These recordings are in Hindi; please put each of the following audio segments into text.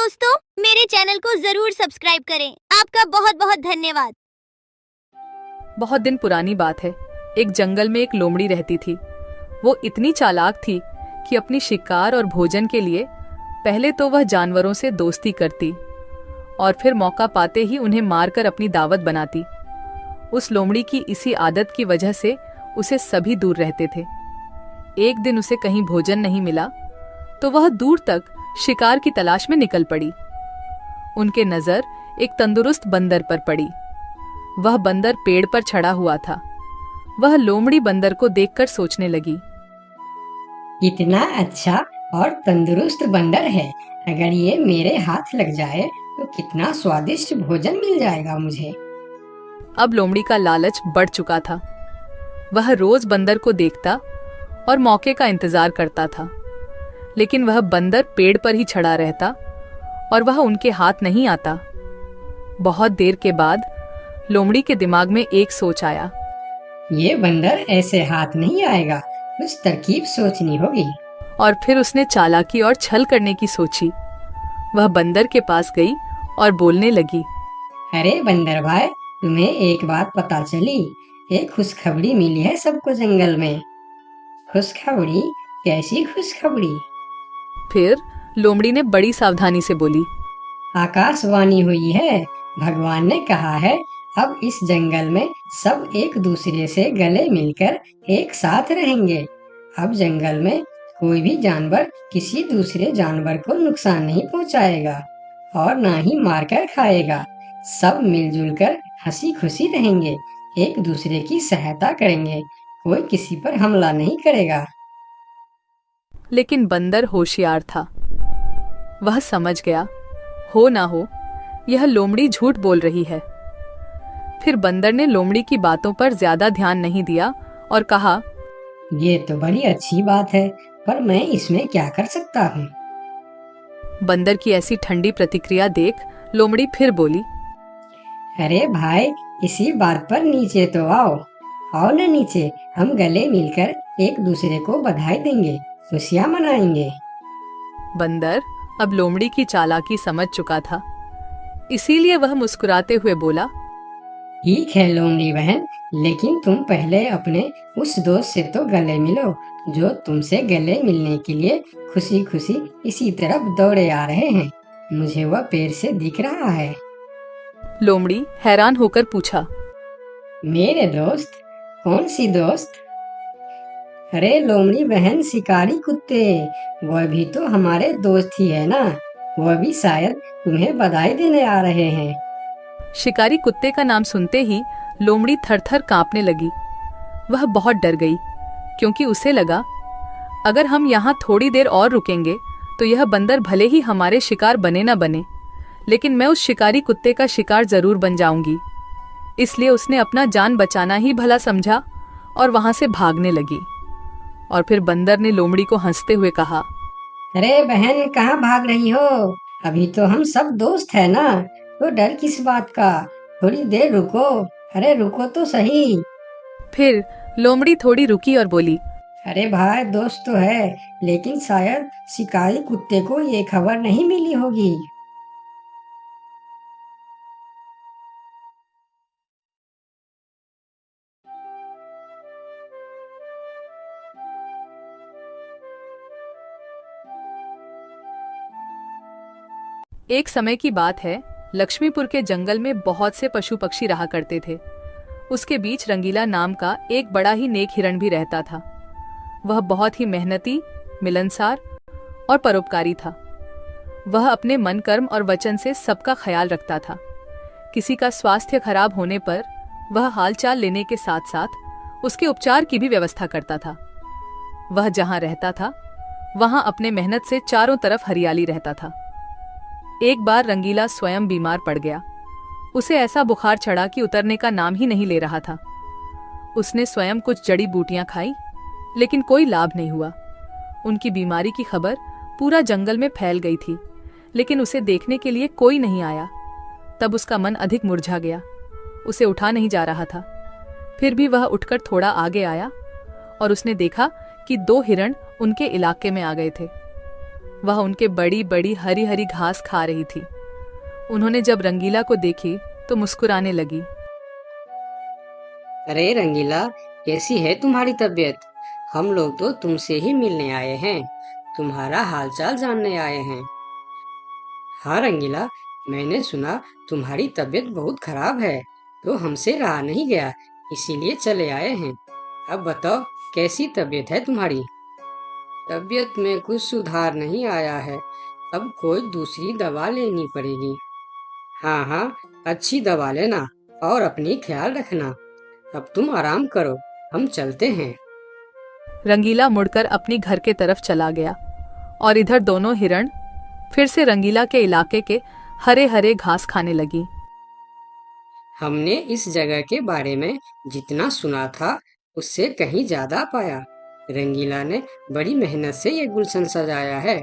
दोस्तों, मेरे चैनल को जरूर सब्सक्राइब करें। आपका बहुत बहुत धन्यवाद। बहुत दिन पुरानी बात है। एक जंगल में एक लोमड़ी रहती थी। वो इतनी चालाक थी कि अपनी शिकार और भोजन के लिए पहले तो वह जानवरों से दोस्ती करती और फिर मौका पाते ही उन्हें मारकर अपनी दावत बनाती। उस लोमड़ी की इसी आदत की वजह से उसे सभी दूर रहते थे। एक दिन उसे कहीं भोजन नहीं मिला तो वह दूर तक शिकार की तलाश में निकल पड़ी। उनके नजर एक तंदुरुस्त बंदर पर पड़ी। वह बंदर पेड़ पर चढ़ा हुआ था। वह लोमड़ी बंदर को देखकर सोचने लगी, इतना अच्छा और तंदुरुस्त बंदर है, अगर ये मेरे हाथ लग जाए तो कितना स्वादिष्ट भोजन मिल जाएगा मुझे। अब लोमड़ी का लालच बढ़ चुका था। वह रोज बंदर को देखता और मौके का इंतजार करता था, लेकिन वह बंदर पेड़ पर ही चढ़ा रहता और वह उनके हाथ नहीं आता। बहुत देर के बाद लोमड़ी के दिमाग में एक सोच आया। ये बंदर ऐसे हाथ नहीं आएगा, कुछ तरकीब सोचनी होगी। और फिर उसने चालाकी और छल करने की सोची। वह बंदर के पास गई और बोलने लगी, अरे बंदर भाई, तुम्हें एक बात पता चली? एक खुशखबरी मिली है सबको जंगल में। खुशखबरी? कैसी खुशखबरी? फिर लोमड़ी ने बड़ी सावधानी से बोली, आकाशवाणी हुई है। भगवान ने कहा है अब इस जंगल में सब एक दूसरे से गले मिलकर एक साथ रहेंगे। अब जंगल में कोई भी जानवर किसी दूसरे जानवर को नुकसान नहीं पहुंचाएगा और ना ही मारकर खाएगा। सब मिलजुल कर हंसी खुशी रहेंगे, एक दूसरे की सहायता करेंगे, कोई किसी पर हमला नहीं करेगा। लेकिन बंदर होशियार था। वह समझ गया, हो ना हो यह लोमड़ी झूठ बोल रही है। फिर बंदर ने लोमड़ी की बातों पर ज्यादा ध्यान नहीं दिया और कहा, ये तो बड़ी अच्छी बात है, पर मैं इसमें क्या कर सकता हूँ? बंदर की ऐसी ठंडी प्रतिक्रिया देख लोमड़ी फिर बोली, अरे भाई, इसी बात पर नीचे तो आओ। आओ ना नीचे, हम गले मिलकर एक दूसरे को बधाई देंगे, खुशियाँ मनाएंगे। बंदर अब लोमड़ी की चालाकी समझ चुका था, इसीलिए वह मुस्कुराते हुए बोला, ठीक है लोमड़ी बहन, लेकिन तुम पहले अपने उस दोस्त से तो गले मिलो जो तुमसे गले मिलने के लिए खुशी खुशी इसी तरफ दौड़े आ रहे हैं। मुझे वह पेड़ से दिख रहा है। लोमड़ी हैरान होकर पूछा, मेरे दोस्त? कौन सी दोस्त? अरे लोमड़ी बहन, शिकारी कुत्ते, वह भी तो हमारे दोस्त ही है ना। वह भी शायद तुम्हें बधाई देने आ रहे हैं। शिकारी कुत्ते का नाम सुनते ही लोमड़ी थर-थर कांपने लगी। वह बहुत डर गई, क्योंकि उसे लगा अगर हम यहाँ थोड़ी देर और रुकेंगे तो यह बंदर भले ही हमारे शिकार बने न बने, लेकिन मैं उस शिकारी कुत्ते का शिकार जरूर बन जाऊंगी। इसलिए उसने अपना जान बचाना ही भला समझा और वहां से भागने लगी। और फिर बंदर ने लोमड़ी को हंसते हुए कहा, अरे बहन, कहाँ भाग रही हो? अभी तो हम सब दोस्त है ना, तो डर किस बात का? थोड़ी देर रुको। अरे रुको तो सही। फिर लोमड़ी थोड़ी रुकी और बोली, अरे भाई, दोस्त तो है, लेकिन शायद शिकारी कुत्ते को ये खबर नहीं मिली होगी। एक समय की बात है, लक्ष्मीपुर के जंगल में बहुत से पशु पक्षी रहा करते थे। उसके बीच रंगीला नाम का एक बड़ा ही नेक हिरण भी रहता था। वह बहुत ही मेहनती, मिलनसार और परोपकारी था। वह अपने मन, कर्म और वचन से सबका ख्याल रखता था। किसी का स्वास्थ्य खराब होने पर वह हालचाल लेने के साथ साथ उसके उपचार की भी व्यवस्था करता था। वह जहां रहता था वहां अपने मेहनत से चारों तरफ हरियाली रहता था। एक बार रंगीला स्वयं बीमार पड़ गया। उसे ऐसा बुखार चढ़ा कि उतरने का नाम ही नहीं ले रहा था। उसने स्वयं कुछ जड़ी बूटियां खाई, लेकिन कोई लाभ नहीं हुआ। उनकी बीमारी की खबर पूरा जंगल में फैल गई थी, लेकिन उसे देखने के लिए कोई नहीं आया। तब उसका मन अधिक मुरझा गया। उसे उठा नहीं जा रहा था। फिर भी वह उठकर थोड़ा आगे आया और उसने देखा कि 2 हिरण उनके इलाके में आ गए थे। वह उनके बड़ी बड़ी हरी हरी घास खा रही थी। उन्होंने जब रंगीला को देखी तो मुस्कुराने लगी। अरे रंगीला, कैसी है तुम्हारी तबीयत? हम लोग तो तुमसे ही मिलने आए हैं, तुम्हारा हालचाल जानने आए हैं। हाँ रंगीला, मैंने सुना तुम्हारी तबीयत बहुत खराब है, तो हमसे रहा नहीं गया, इसीलिए चले आए हैं। अब बताओ, कैसी तबीयत है तुम्हारी? तबीयत में कुछ सुधार नहीं आया है, अब कोई दूसरी दवा लेनी पड़ेगी। हाँ हाँ, अच्छी दवा लेना और अपनी ख्याल रखना। अब तुम आराम करो, हम चलते हैं। रंगीला मुड़कर अपनी घर के तरफ चला गया और इधर दोनों हिरण फिर से रंगीला के इलाके के हरे हरे घास खाने लगी। हमने इस जगह के बारे में जितना सुना था उससे कहीं ज्यादा पाया। रंगीला ने बड़ी मेहनत से ये गुलशन सजाया है।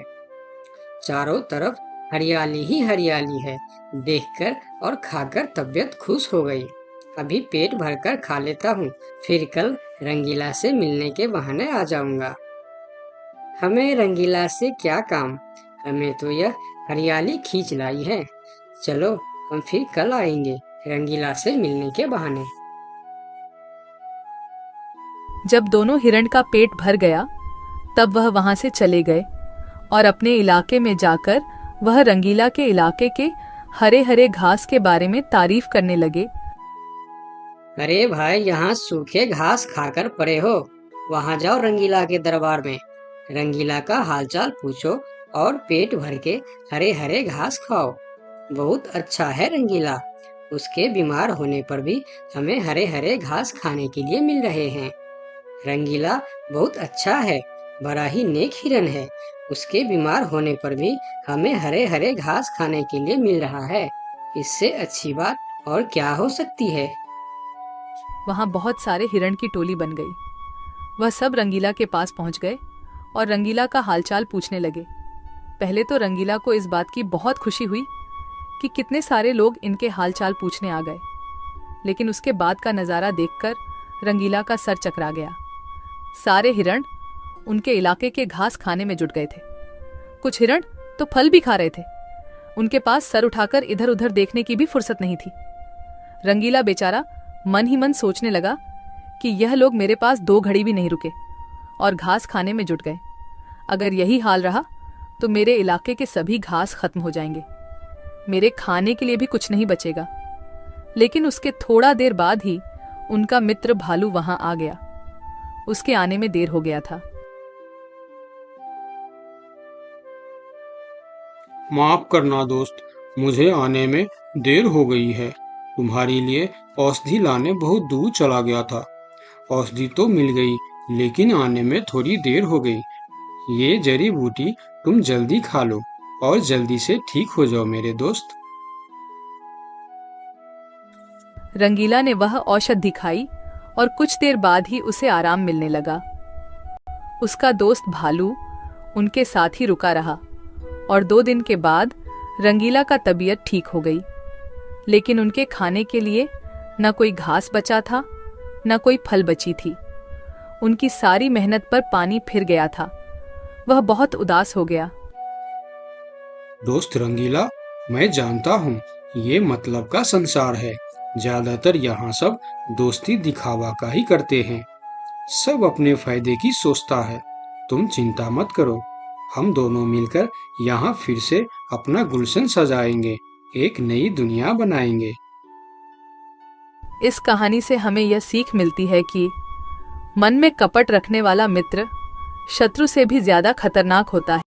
चारों तरफ हरियाली ही हरियाली है, देखकर और खाकर तबीयत खुश हो गई। अभी पेट भरकर खा लेता हूँ, फिर कल रंगीला से मिलने के बहाने आ जाऊंगा। हमें रंगीला से क्या काम, हमें तो यह हरियाली खींच लाई है। चलो, हम फिर कल आएंगे रंगीला से मिलने के बहाने। जब दोनों हिरण का पेट भर गया तब वह वहां से चले गए और अपने इलाके में जाकर वह रंगीला के इलाके के हरे हरे घास के बारे में तारीफ करने लगे। अरे भाई, यहाँ सूखे घास खाकर पड़े हो, वहाँ जाओ रंगीला के दरबार में, रंगीला का हालचाल पूछो और पेट भर के हरे हरे घास खाओ। बहुत अच्छा है रंगीला, उसके बीमार होने पर भी हमें हरे हरे घास खाने के लिए मिल रहे हैं। रंगीला बहुत अच्छा है, बड़ा ही नेक हिरन है, उसके बीमार होने पर भी हमें हरे हरे घास खाने के लिए मिल रहा है। इससे अच्छी बात और क्या हो सकती है। वहां बहुत सारे हिरण की टोली बन गई। वह सब रंगीला के पास पहुंच गए और रंगीला का हालचाल पूछने लगे। पहले तो रंगीला को इस बात की बहुत खुशी हुई कि कितने सारे लोग इनके हालचाल पूछने आ गए, लेकिन उसके बाद का नज़ारा देखकर रंगीला का सर चकरा गया। सारे हिरण उनके इलाके के घास खाने में जुट गए थे। कुछ हिरण तो फल भी खा रहे थे। उनके पास सर उठाकर इधर उधर देखने की भी फुर्सत नहीं थी। रंगीला बेचारा मन ही मन सोचने लगा कि यह लोग मेरे पास 2 घड़ी भी नहीं रुके और घास खाने में जुट गए। अगर यही हाल रहा तो मेरे इलाके के सभी घास खत्म हो जाएंगे, मेरे खाने के लिए भी कुछ नहीं बचेगा। लेकिन उसके थोड़ा देर बाद ही उनका मित्र भालू वहां आ गया। उसके आने में देर हो गया था। माफ करना दोस्त, मुझे आने में देर हो गई है। तुम्हारे लिए औषधि लाने बहुत दूर चला गया था। औषधि तो मिल गई, लेकिन आने में थोड़ी देर हो गई। ये जड़ी बूटी तुम जल्दी खा लो और जल्दी से ठीक हो जाओ मेरे दोस्त। रंगीला ने वह औषधि खाई और कुछ देर बाद ही उसे आराम मिलने लगा। उसका दोस्त भालू उनके साथ ही रुका रहा और 2 दिन के बाद रंगीला का तबीयत ठीक हो गई। लेकिन उनके खाने के लिए न कोई घास बचा था, न कोई फल बची थी। उनकी सारी मेहनत पर पानी फिर गया था। वह बहुत उदास हो गया। दोस्त रंगीला, मैं जानता हूँ ये मतलब का संसार है। ज्यादातर यहाँ सब दोस्ती दिखावा का ही करते हैं। सब अपने फायदे की सोचता है। तुम चिंता मत करो, हम दोनों मिलकर यहाँ फिर से अपना गुलशन सजाएंगे, एक नई दुनिया बनाएंगे। इस कहानी से हमें यह सीख मिलती है कि मन में कपट रखने वाला मित्र शत्रु से भी ज्यादा खतरनाक होता है।